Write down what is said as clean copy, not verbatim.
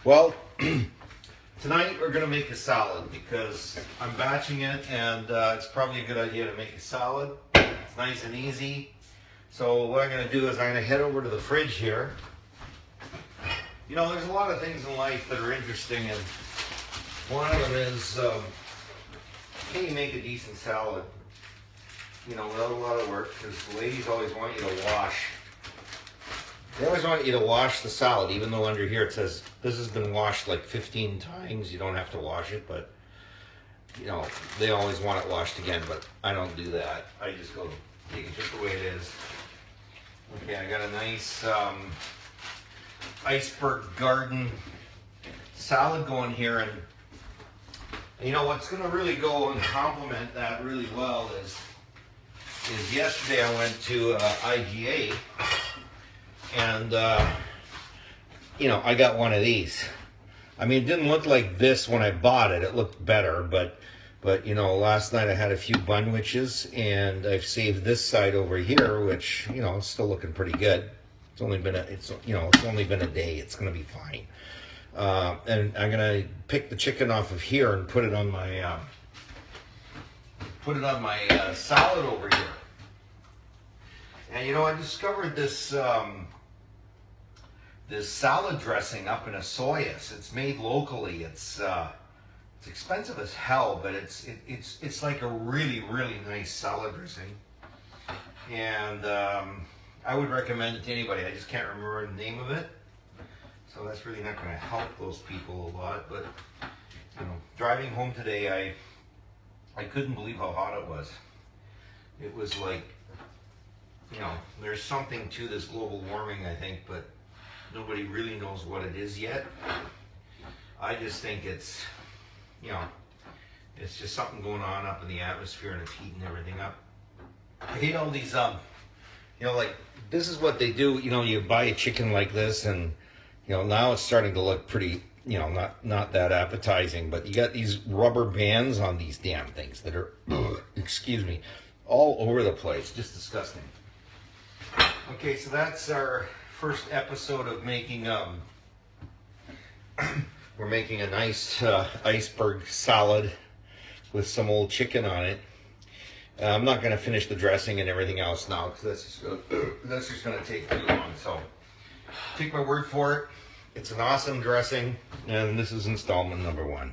Well, tonight we're going to make a salad because I'm batching it, and it's probably a good idea to make a salad. It's nice and easy. So what I'm going to do is I'm going to head over to the fridge here. You know, there's a lot of things in life that are interesting, and one of them is, can you make a decent salad, you know, without a lot of work? Because the ladies always want you to wash. They always want you to wash the salad, even though under here it says this has been washed like 15 times. You don't have to wash it, but, you know, they always want it washed again, but I don't do that. I just go take it just the way it is. Okay, I got a nice iceberg garden salad going here, and you know what's going to really go and complement that really well is yesterday I went to IGA, and you know, I got one of these. I mean, it didn't look like this when I bought it. It looked better, but you know, last night I had a few bunwiches, and I've saved this side over here, which, you know, it's still looking pretty good. It's only been a day. It's gonna be fine. And I'm gonna pick the chicken off of here and put it on my salad over here. And you know, I discovered this this salad dressing up in a soyas. It's made locally. It's expensive as hell, but it's like a really nice salad dressing, and I would recommend it to anybody. I just can't remember the name of it, so that's really not going to help those people a lot. But you know, driving home today, I couldn't believe how hot it was. It was like, you know, there's something to this global warming, I think, but nobody really knows what it is yet. I just think it's, you know, it's just something going on up in the atmosphere, and it's heating everything up. I hate all these, you know, like, this is what they do. You know, you buy a chicken like this, and, you know, now it's starting to look pretty, you know, not that appetizing, but you got these rubber bands on these damn things that are, excuse me, all over the place. Just disgusting. Okay, so that's our first episode of making, we're making a nice iceberg salad with some old chicken on it. I'm not going to finish the dressing and everything else now, because that's just going to take too long. So take my word for it. It's an awesome dressing, and this is installment number 1.